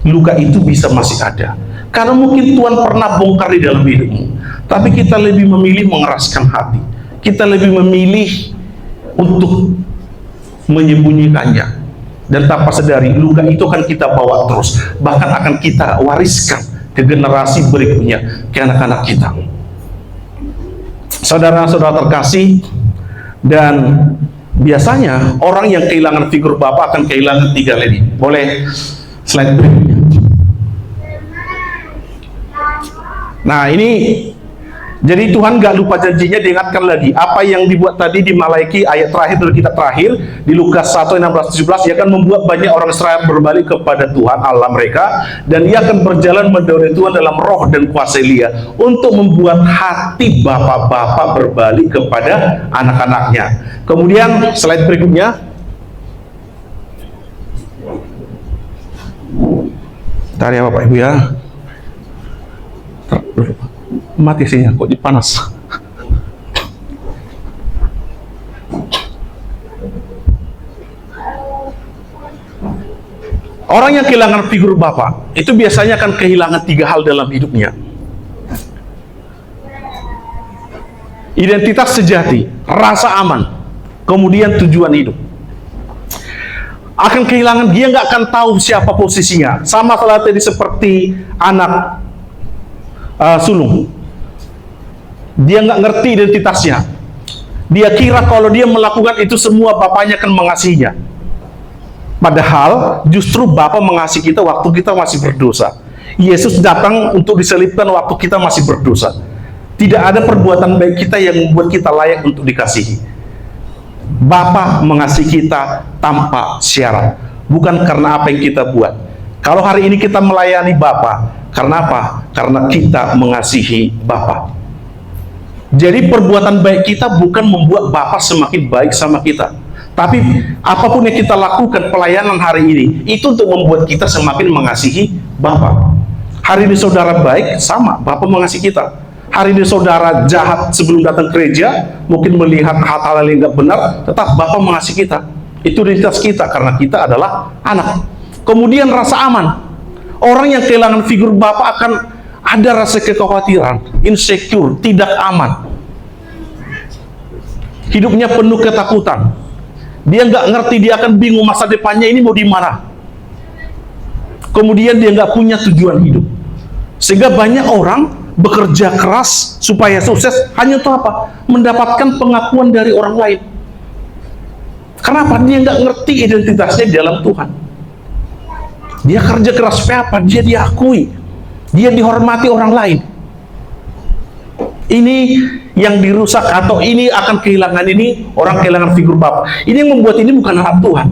luka itu bisa masih ada. Karena mungkin Tuhan pernah bongkar di dalam hidupmu, tapi kita lebih memilih mengeraskan hati. Kita lebih memilih untuk menyembunyikannya. Dan tanpa sadari, luka itu akan kita bawa terus, bahkan akan kita wariskan ke generasi berikutnya, ke anak-anak kita. Saudara-saudara terkasih, dan biasanya orang yang kehilangan figur Bapa akan kehilangan 3 lini. Boleh slide berikutnya. Nah, ini jadi Tuhan gak lupa janjinya, diingatkan lagi apa yang dibuat tadi di Malaki ayat terakhir dari kitab terakhir di Lukas 1:16-17. Ia akan membuat banyak orang Israel berbalik kepada Tuhan Allah mereka, dan ia akan berjalan mendahului Tuhan dalam roh dan kuasa Elia untuk membuat hati bapak-bapak berbalik kepada anak-anaknya. Kemudian slide berikutnya. Bentar ya Bapak Ibu ya, mati sihnya kok panas. Orang yang kehilangan figur Bapa itu biasanya akan kehilangan 3 hal dalam hidupnya. Identitas sejati, rasa aman, kemudian tujuan hidup. Akan kehilangan, dia nggak akan tahu siapa posisinya. Sama tadi seperti anak sulung. Dia nggak ngerti identitasnya. Dia kira kalau dia melakukan itu semua bapaknya akan mengasihinya. Padahal justru Bapa mengasihi kita waktu kita masih berdosa. Yesus datang untuk diselibkan waktu kita masih berdosa. Tidak ada perbuatan baik kita yang membuat kita layak untuk dikasihi. Bapa mengasihi kita tanpa syarat, bukan karena apa yang kita buat. Kalau hari ini kita melayani Bapa, karena apa? Karena kita mengasihi Bapa. Jadi perbuatan baik kita bukan membuat Bapa semakin baik sama kita, tapi apapun yang kita lakukan pelayanan hari ini itu untuk membuat kita semakin mengasihi Bapa. Hari ini saudara baik, sama Bapa mengasihi kita. hari ini saudara jahat sebelum datang gereja, mungkin melihat hal-hal yang nggak benar, tetap Bapa mengasihi kita. Itu identitas kita karena kita adalah anak. Kemudian rasa aman. Orang yang kehilangan figur Bapa akan ada rasa kekhawatiran, insecure, tidak aman. Hidupnya penuh ketakutan. Dia nggak ngerti, dia akan bingung masa depannya ini mau di mana. Kemudian dia nggak punya tujuan hidup. Sehingga banyak orang bekerja keras supaya sukses hanya untuk apa? Mendapatkan pengakuan dari orang lain. Kenapa? Dia nggak ngerti identitasnya di dalam Tuhan. Dia kerja keras supaya apa? Dia diakui, dia dihormati orang lain. Ini yang dirusak, atau ini akan kehilangan, ini orang kehilangan figur Bapa. Ini yang membuat ini bukan anak Tuhan.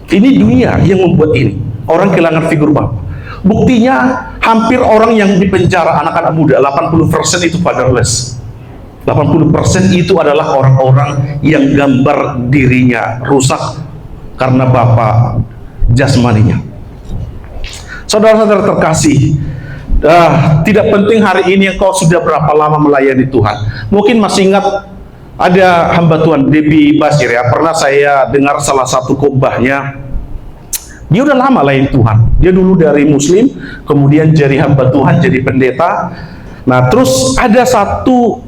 Ini dunia yang membuat ini. Orang kehilangan figur Bapa. Buktinya hampir orang yang dipenjara, anak-anak muda, 80% itu fatherless. 80% itu adalah orang-orang yang gambar dirinya rusak karena Bapa jasmaninya. Saudara-saudara terkasih, tidak penting hari ini engkau sudah berapa lama melayani Tuhan. Mungkin masih ingat ada hamba Tuhan Debbie Basir ya, pernah saya dengar salah satu khotbahnya. Dia udah lama layani Tuhan. Dia dulu dari Muslim, kemudian jadi hamba Tuhan, jadi pendeta. Nah, terus ada satu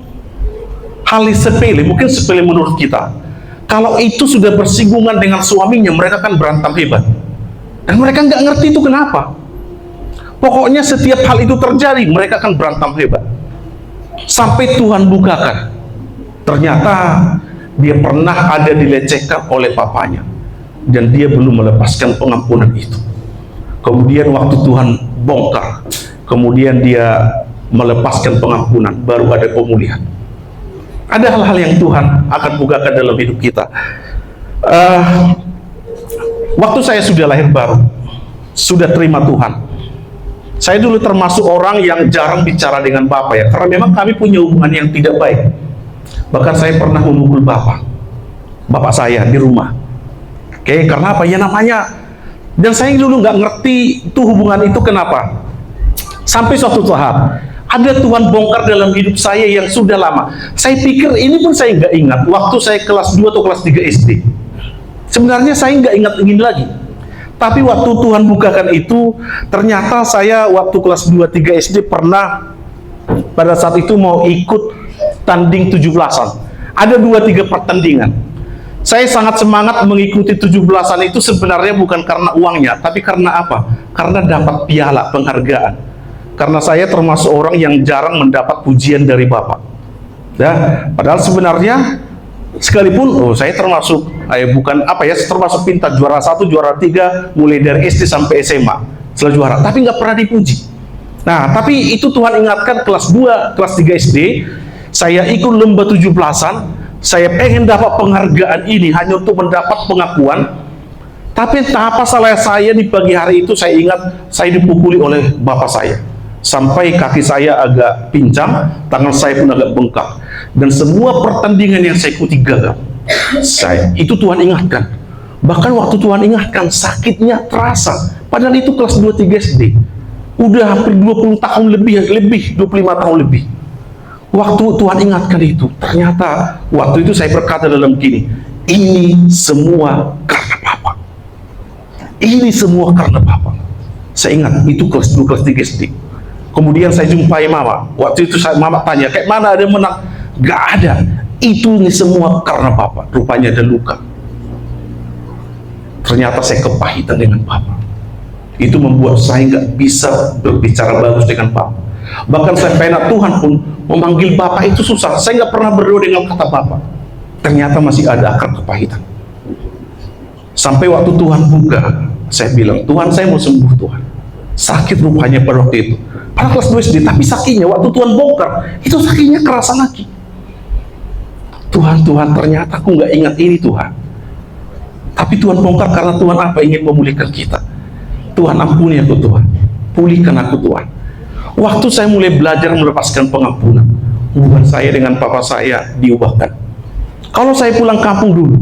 hal sepele, mungkin sepele menurut kita. Kalau itu sudah bersinggungan dengan suaminya, mereka kan berantem hebat. Dan mereka nggak ngerti itu kenapa. Pokoknya setiap hal itu terjadi, mereka akan berantem hebat. Sampai Tuhan bukakan. Ternyata dia pernah ada dilecehkan oleh papanya. Dan dia belum melepaskan pengampunan itu. Kemudian waktu Tuhan bongkar, kemudian dia melepaskan pengampunan, baru ada pemulihan. Ada hal-hal yang Tuhan akan bukakan dalam hidup kita. Waktu saya sudah lahir baru, sudah terima Tuhan, saya dulu termasuk orang yang jarang bicara dengan Bapak ya, karena memang kami punya hubungan yang tidak baik. Bahkan saya pernah memukul Bapak saya di rumah. Oke, karena apa? Ya namanya. Dan saya dulu nggak ngerti itu hubungan itu kenapa. Sampai suatu tahap, ada Tuhan bongkar dalam hidup saya yang sudah lama. Saya pikir ini pun saya nggak ingat. Waktu saya kelas 2 atau kelas 3 SD. Sebenarnya saya nggak ingat ingin lagi. Tapi waktu Tuhan bukakan itu, ternyata saya waktu kelas 2, 3 SD pernah pada saat itu mau ikut tanding 17-an. Ada 2-3 pertandingan. Saya sangat semangat mengikuti 17-an itu sebenarnya bukan karena uangnya, tapi karena apa? Karena dapat piala penghargaan. Karena saya termasuk orang yang jarang mendapat pujian dari Bapak. Ya, padahal sebenarnya sekalipun saya termasuk termasuk pintar, juara 1, juara 3 mulai dari SD sampai SMA. Selalu juara, tapi nggak pernah dipuji. Nah, tapi itu Tuhan ingatkan kelas 2, kelas 3 SD, saya ikut lomba 17-an. Saya pengen dapat penghargaan ini hanya untuk mendapat pengakuan. Tapi entah apa salah saya di pagi hari itu, saya ingat saya dipukuli oleh Bapak saya. Sampai kaki saya agak pincang, tangan saya pun agak bengkak. Dan semua pertandingan yang saya ikuti gagal. Itu Tuhan ingatkan. Bahkan waktu Tuhan ingatkan, sakitnya terasa. Padahal itu kelas 2-3 SD. Udah hampir 20 tahun lebih, 25 tahun lebih. Waktu Tuhan ingatkan itu, ternyata waktu itu saya berkata dalam gini, ini semua karena Bapak. Ini semua karena Bapak. Saya ingat, itu kelas 2, kelas 3 SD. Kemudian saya jumpai Mama. Waktu itu Mama tanya, kayak mana ada yang menang? Gak ada. Ini semua karena Bapak. Rupanya ada luka. Ternyata saya kepahitan dengan Bapak. Itu membuat saya nggak bisa berbicara bagus dengan Bapak. Bahkan saya pengen Tuhan pun memanggil Bapak itu susah. Saya nggak pernah berdoa dengan kata Bapak. Ternyata masih ada akar kepahitan. Sampai waktu Tuhan buka, saya bilang, Tuhan saya mau sembuh Tuhan. Sakit rupanya pada waktu itu. Pada kelas 2 SD, tapi sakitnya waktu Tuhan bongkar, itu sakitnya kerasa lagi. Tuhan, ternyata aku nggak ingat ini Tuhan. Tapi Tuhan bongkar karena Tuhan apa? Ingin memulihkan kita. Tuhan ampuni aku Tuhan. Pulihkan aku Tuhan. Waktu saya mulai belajar melepaskan pengampunan, hubungan saya dengan Papa saya diubahkan. Kalau saya pulang kampung dulu,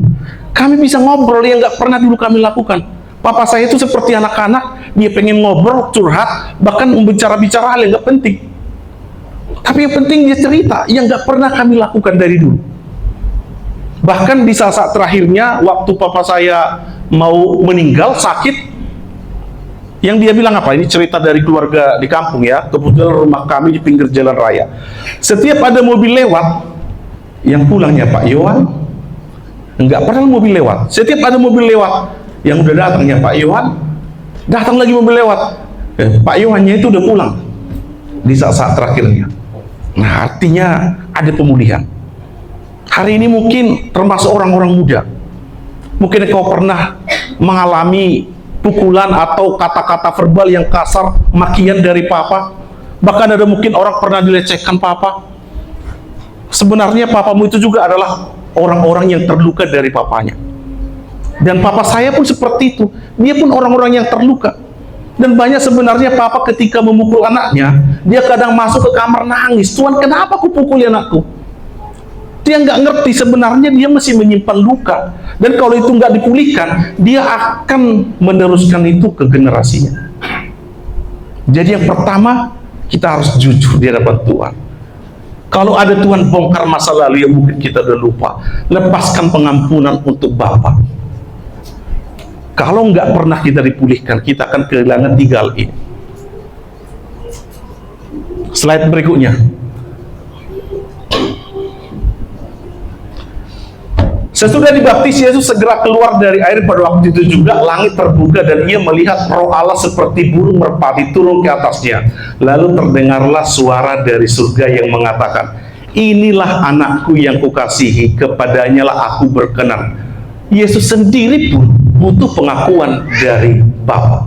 kami bisa ngobrol yang nggak pernah dulu kami lakukan. Papa saya itu seperti anak-anak, dia pengen ngobrol, curhat, bahkan membicara-bicara hal yang nggak penting. Tapi yang penting dia cerita yang nggak pernah kami lakukan dari dulu. Bahkan di saat-saat terakhirnya, waktu papa saya mau meninggal sakit, yang dia bilang apa? Ini cerita dari keluarga di kampung ya. Kebetulan rumah kami di pinggir jalan raya. Setiap ada mobil lewat, yang pulangnya Pak Yohan, enggak pernah mobil lewat. Setiap ada mobil lewat, yang udah datangnya Pak Yohan, datang lagi mobil lewat. Pak Yohannya itu udah pulang di saat-saat terakhirnya. Nah, artinya ada pemulihan. Hari ini mungkin termasuk orang-orang muda. Mungkin kau pernah mengalami pukulan atau kata-kata verbal yang kasar, makian dari papa. Bahkan ada mungkin orang pernah dilecehkan papa. Sebenarnya papamu itu juga adalah orang-orang yang terluka dari papanya. Dan papa saya pun seperti itu. Dia pun orang-orang yang terluka. Dan banyak sebenarnya papa ketika memukul anaknya, dia kadang masuk ke kamar nangis. Tuhan, kenapa aku pukul anakku? Dia nggak ngerti sebenarnya dia masih menyimpan luka. Dan kalau itu nggak dipulihkan, dia akan meneruskan itu ke generasinya. Jadi yang pertama, kita harus jujur di hadapan Tuhan. Kalau ada Tuhan bongkar masa lalu yang mungkin kita udah lupa, lepaskan pengampunan untuk Bapa. Kalau nggak pernah kita dipulihkan, kita akan kehilangan 3 hal ini. Slide berikutnya. Sesudah dibaptis, Yesus segera keluar dari air. Pada waktu itu juga langit terbuka dan ia melihat Roh Allah seperti burung merpati turun ke atasnya. Lalu terdengarlah suara dari surga yang mengatakan, inilah anakku yang kukasihi, kepadanya lah aku berkenan. Yesus sendiri pun butuh pengakuan dari Bapa.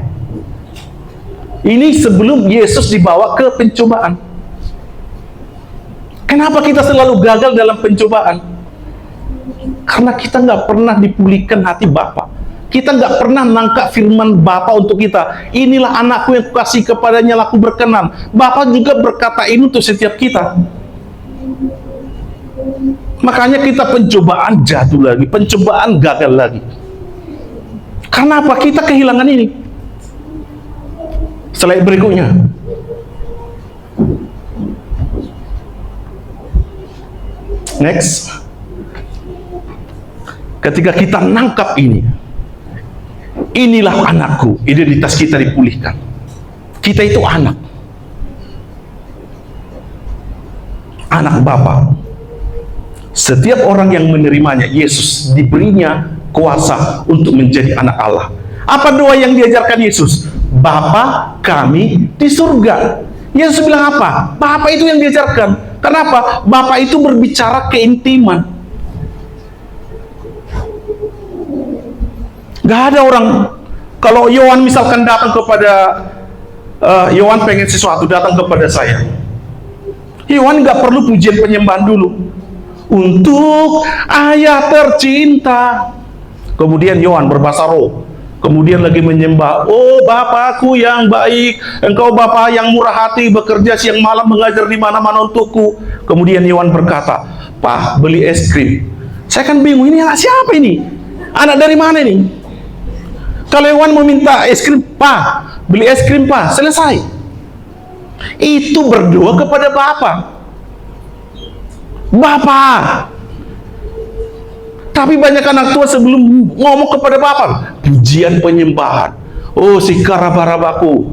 Ini sebelum Yesus dibawa ke pencobaan. Kenapa kita selalu gagal dalam pencobaan? Karena kita nggak pernah dipulihkan hati Bapa. Kita nggak pernah nangkap firman Bapa untuk kita. Inilah anakku yang kukasih, kepadanya aku berkenan. Bapa juga berkata ini untuk setiap kita. Makanya kita pencobaan jatuh lagi, pencobaan gagal lagi. Karena apa? Kita kehilangan ini. Slide berikutnya. Next. Ketika kita nangkap ini, inilah anakku, identitas kita dipulihkan. Kita itu anak Bapa. Setiap orang yang menerimanya, Yesus diberinya kuasa untuk menjadi anak Allah. Apa doa yang diajarkan Yesus? Bapa kami di surga. Yesus bilang apa? Bapa itu yang diajarkan. Kenapa? Bapa itu berbicara keintiman. Gak ada orang, kalau Yohan misalkan datang kepada Yohan pengen sesuatu, datang kepada saya, Yohan gak perlu pujian penyembahan dulu. Untuk ayah tercinta, kemudian Yohan berbahasa roh, kemudian lagi menyembah, oh Bapakku yang baik, engkau Bapa yang murah hati, bekerja siang malam mengajar di mana-mana untukku. Kemudian Yohan berkata, Pak beli es krim. Saya kan bingung, ini anak siapa ini? Anak dari mana ini? Kalau Yohan meminta es krim, Pak, beli es krim Pak, selesai. Itu berdoa kepada Bapa. Tapi banyak anak tua sebelum ngomong kepada Bapa, pujian penyembahan. Oh, si karabarabaku.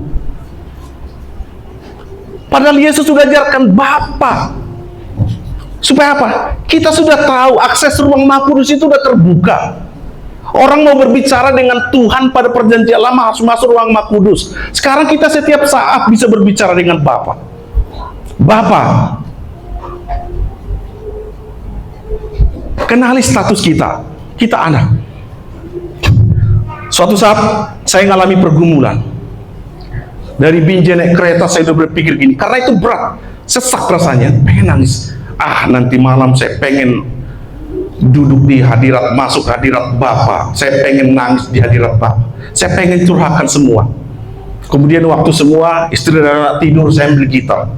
Padahal Yesus sudah ajarkan Bapa. Supaya apa? Kita sudah tahu akses ruang Maha Kudus itu sudah terbuka. Orang mau berbicara dengan Tuhan pada perjanjian lama harus masuk ruang Maha Kudus. Sekarang kita setiap saat bisa berbicara dengan Bapa. Kenali status kita. Kita anak. Suatu saat saya ngalami pergumulan. Dari Binjai naik kereta saya udah berpikir gini, karena itu berat, sesak rasanya, pengen nangis. Nanti malam saya pengen duduk di hadirat, masuk hadirat Bapa. Saya pengen nangis di hadirat Bapa. Saya pengen curahkan semua. Kemudian waktu semua istri dan anak tidur, saya ambil gitar.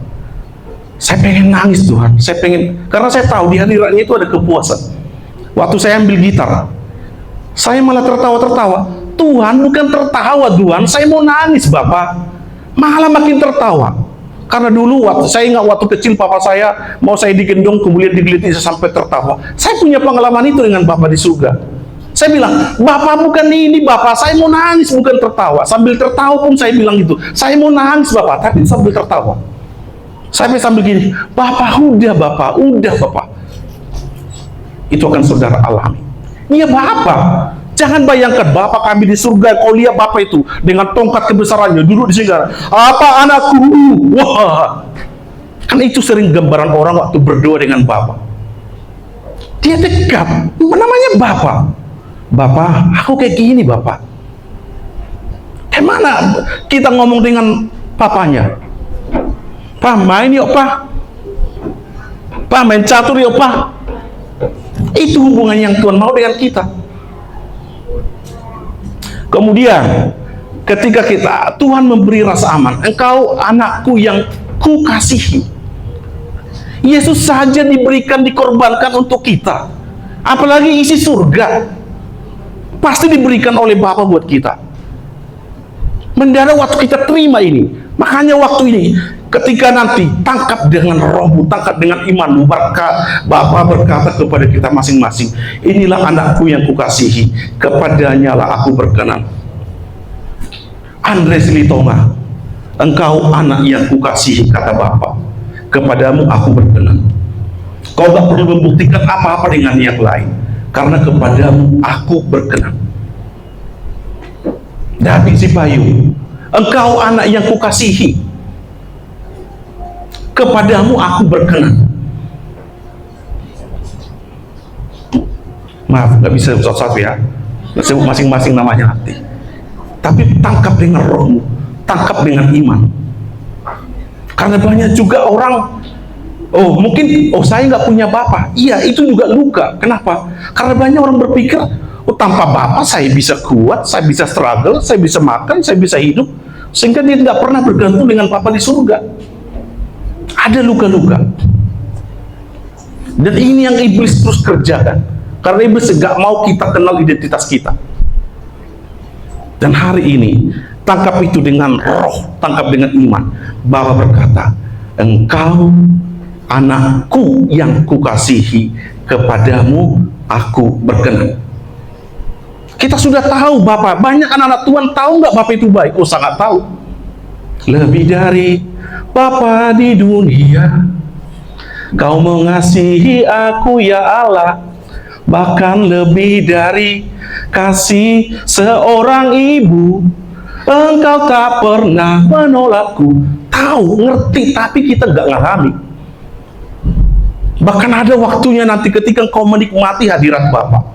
Saya pengen nangis Tuhan. Saya pengen, karena saya tahu di hadiratnya itu ada kepuasan. Waktu saya ambil gitar, saya malah tertawa-tertawa. Tuhan bukan tertawa Tuhan, saya mau nangis Bapak. Malah makin tertawa. Karena dulu saya ingat waktu kecil papa saya mau saya digendong kemudian digelitik sampai tertawa. Saya punya pengalaman itu dengan Bapa di surga. Saya bilang, Bapak bukan ini Bapak, saya mau nangis bukan tertawa. Sambil tertawa pun saya bilang gitu, saya mau nangis Bapak, tapi sambil tertawa. Saya sambil gini, Bapak udah Bapak. Itu akan saudara alami. Iya Bapak. Jangan bayangkan Bapak kami di surga, kau lihat Bapak itu dengan tongkat kebesarannya duduk di sini. Apa anakku? Wah, kan itu sering gambaran orang waktu berdoa dengan Bapak. Dia dekat, namanya Bapak. Bapak, aku kayak gini Bapak. Gimana kita ngomong dengan papanya? Pak, main yuk Pak. Pak, main catur yuk Pak. Itu hubungan yang Tuhan mau dengan kita. Kemudian ketika Tuhan memberi rasa aman, engkau anakku yang kukasihi. Yesus saja dikorbankan untuk kita, apalagi isi surga pasti diberikan oleh Bapa buat kita. Mendadak waktu kita terima ini, makanya waktu ini ketika nanti tangkap dengan rohmu, tangkap dengan imanmu, Bapa berkata kepada kita masing-masing, inilah anakku yang kukasihi, kepadanya lah aku berkenan. Andres Litoma, engkau anak yang kukasihi, kata Bapa, kepadamu aku berkenan. Kau gak perlu membuktikan apa-apa dengan yang lain, karena kepadamu aku berkenan. David Sipayu, engkau anak yang kukasihi, kepadamu aku berkenan. Maaf, nggak bisa satu-satu ya, sebut masing-masing namanya nanti. Tapi tangkap dengan rohmu, tangkap dengan iman. Karena banyak juga orang, mungkin saya nggak punya Bapa. Iya, itu juga luka. Kenapa? Karena banyak orang berpikir, tanpa Bapa saya bisa kuat, saya bisa struggle, saya bisa makan, saya bisa hidup, sehingga dia nggak pernah bergantung dengan Bapa di surga. Ada luka-luka. Dan ini yang iblis terus kerjakan. Karena iblis nggak mau kita kenal identitas kita. Dan hari ini, tangkap itu dengan roh, tangkap dengan iman. Bapa berkata, engkau anakku yang kukasihi, kepadamu aku berkenan. Kita sudah tahu Bapak, banyak anak-anak Tuhan tahu nggak Bapak itu baik? Sangat tahu. Lebih dari Bapa di dunia, kau mengasihi aku ya Allah, bahkan lebih dari kasih seorang ibu, engkau tak pernah menolakku. Tahu, ngerti, tapi kita nggak ngalami. Bahkan ada waktunya nanti ketika engkau menikmati hadirat Bapa,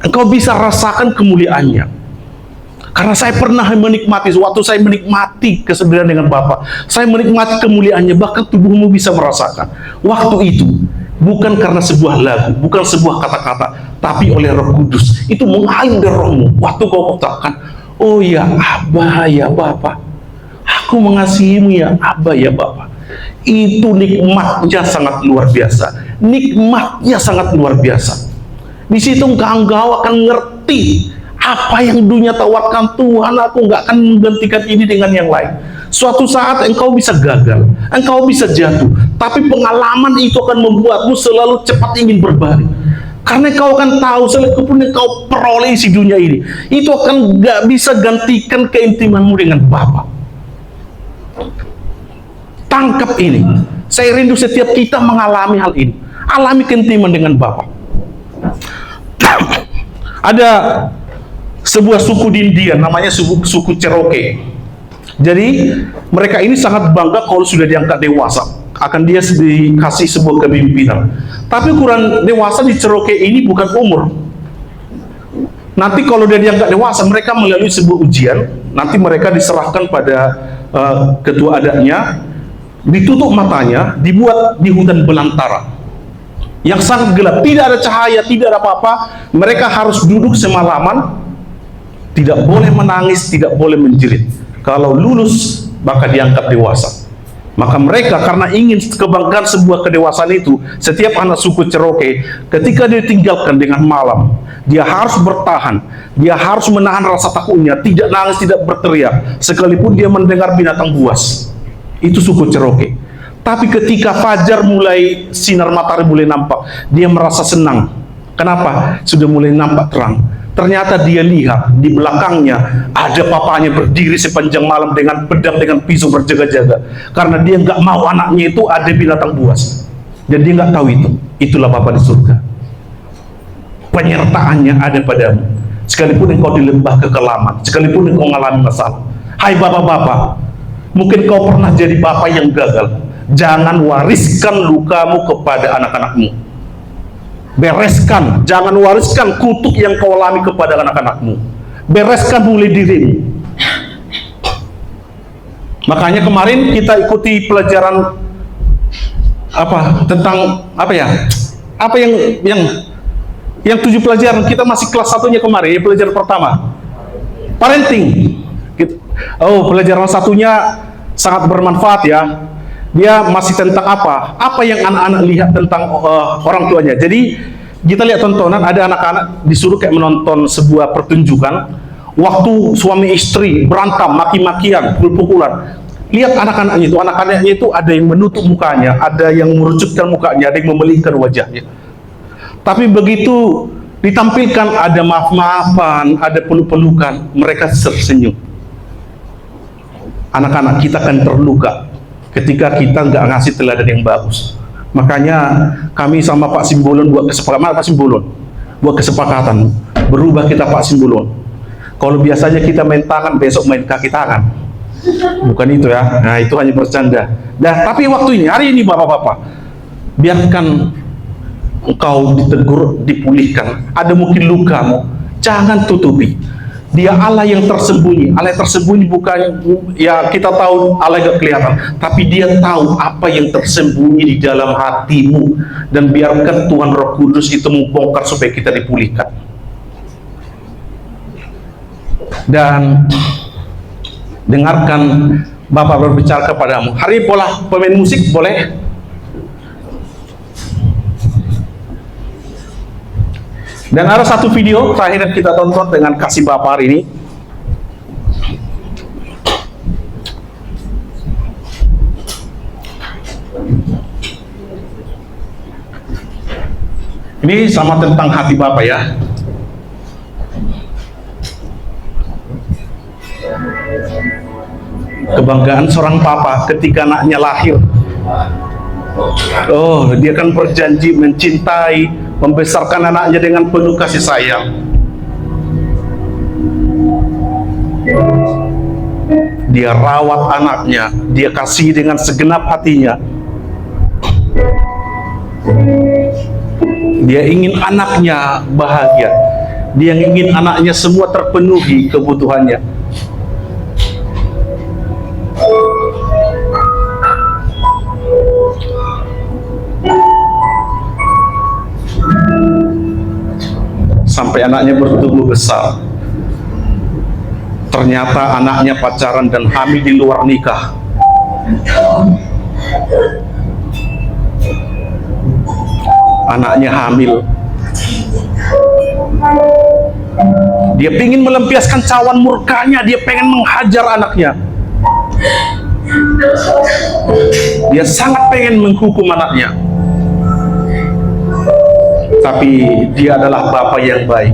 engkau bisa rasakan kemuliaannya. Karena saya pernah menikmati, waktu saya menikmati kesedihan dengan Bapa, saya menikmati kemuliaannya, bahkan tubuhmu bisa merasakan. Waktu itu, bukan karena sebuah lagu, bukan sebuah kata-kata, tapi oleh Roh Kudus. Itu mengalir dari rohmu. Waktu kau katakan, oh ya Abba ya Bapa, aku mengasihimu ya Abba ya Bapa. Itu nikmatnya sangat luar biasa. Nikmatnya sangat luar biasa. Di situ engkau akan ngerti apa yang dunia tawarkan. Tuhan, aku nggak akan menggantikan ini dengan yang lain. Suatu saat engkau bisa gagal, engkau bisa jatuh, tapi pengalaman itu akan membuatmu selalu cepat ingin berbalik. Karena engkau akan tahu, sekalipun engkau peroleh isi dunia ini, itu akan nggak bisa gantikan keintimanmu dengan Bapa. Tangkap ini. Saya rindu setiap kita mengalami hal ini. Alami keintiman dengan Bapa. Ada sebuah suku di India, namanya suku Cherokee. Jadi mereka ini sangat bangga kalau sudah diangkat dewasa, akan dia dikasih sebuah kepemimpinan. Tapi ukuran dewasa di Cherokee ini bukan umur. Nanti kalau dia diangkat dewasa, mereka melalui sebuah ujian. Nanti mereka diserahkan pada ketua adatnya, ditutup matanya, dibuat di hutan belantara yang sangat gelap, tidak ada cahaya, tidak ada apa-apa. Mereka harus duduk semalaman, tidak boleh menangis, tidak boleh menjerit. Kalau lulus, maka diangkat dewasa. Maka mereka karena ingin kebanggaan sebuah kedewasaan itu, setiap anak suku Cherokee, ketika dia ditinggalkan dengan malam, dia harus bertahan, dia harus menahan rasa takutnya, tidak nangis, tidak berteriak, sekalipun dia mendengar binatang buas. Itu suku Cherokee. Tapi ketika fajar mulai, sinar matahari mulai nampak, dia merasa senang. Kenapa? Sudah mulai nampak terang. Ternyata dia lihat di belakangnya ada papanya berdiri sepanjang malam dengan pedang, dengan pisau berjaga-jaga. Karena dia nggak mau anaknya itu ada binatang buas. Dan dia nggak tahu itu. Itulah Bapa di surga. Penyertaannya ada padamu. Sekalipun engkau di lembah kekelaman, sekalipun engkau mengalami masalah. Hai bapak-bapak, mungkin kau pernah jadi bapak yang gagal. Jangan wariskan lukamu kepada anak-anakmu. Bereskan, jangan wariskan kutuk yang kau alami kepada anak-anakmu. Bereskan mulai dirimu. Makanya kemarin kita ikuti pelajaran tentang yang 7 pelajaran. Kita masih kelas 1-nya kemarin, pelajaran pertama, parenting. Pelajaran satunya sangat bermanfaat ya. Dia masih tentang apa yang anak-anak lihat tentang orang tuanya. Jadi kita lihat tontonan, ada anak-anak disuruh kayak menonton sebuah pertunjukan waktu suami istri berantem, maki-makian, pukul-pukulan. Lihat anak-anaknya itu ada yang menutup mukanya, ada yang merucutkan mukanya, ada yang membelingkan wajahnya. Tapi begitu ditampilkan ada maaf-maafan, ada peluk-pelukan, mereka tersenyum. Anak-anak kita akan terluka ketika kita nggak ngasih teladan yang bagus. Makanya kami sama Pak Simbolon buat kesepakatan, berubah kita Pak Simbolon. Kalau biasanya kita main tangan, besok main kaki tangan. Bukan itu ya. Nah, itu hanya bercanda. Tapi waktu ini, hari ini bapak-bapak, biarkan engkau ditegur, dipulihkan. Ada mungkin lukamu, jangan tutupi. Dia Allah yang tersembunyi. Allah yang tersembunyi bukan ya kita tahu Allah gak kelihatan, tapi dia tahu apa yang tersembunyi di dalam hatimu, dan biarkan Tuhan Roh Kudus itu membongkar supaya kita dipulihkan. Dan dengarkan Bapak berbicara kepadamu. Hari pola pemain musik boleh? Dan ada satu video terakhir yang kita tonton dengan kasih Bapak hari ini. Ini sama tentang hati Bapak ya. Kebanggaan seorang papa ketika anaknya lahir. Dia kan berjanji mencintai, membesarkan anaknya dengan penuh kasih sayang. Dia rawat anaknya, dia kasih dengan segenap hatinya. Dia ingin anaknya bahagia. Dia ingin anaknya semua terpenuhi kebutuhannya. Sampai anaknya bertumbuh besar. Ternyata anaknya pacaran dan hamil di luar nikah. Anaknya hamil. Dia ingin melampiaskan cawan murkanya, dia pengen menghajar anaknya. Dia sangat pengen menghukum anaknya. Tapi dia adalah Bapa yang baik.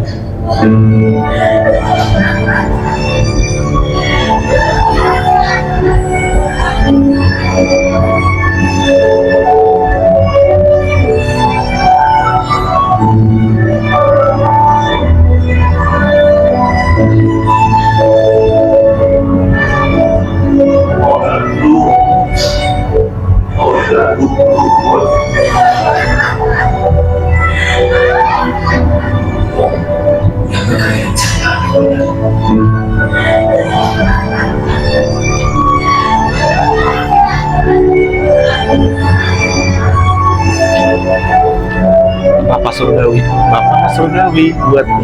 Bapak surgawi buatmu.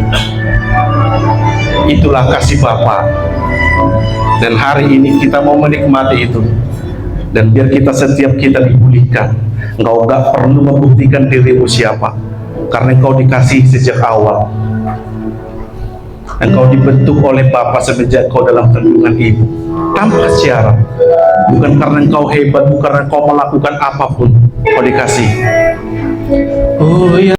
Itulah kasih Bapa. Dan hari ini kita mau menikmati itu. Dan biar setiap kita dipulihkan. Engkau gak perlu membuktikan dirimu siapa, karena engkau dikasih sejak awal. Engkau dibentuk oleh Bapa semenjak kau dalam kandungan ibu, tanpa syarat. Bukan karena engkau hebat, bukan karena engkau melakukan apapun, kau dikasih. Oh ya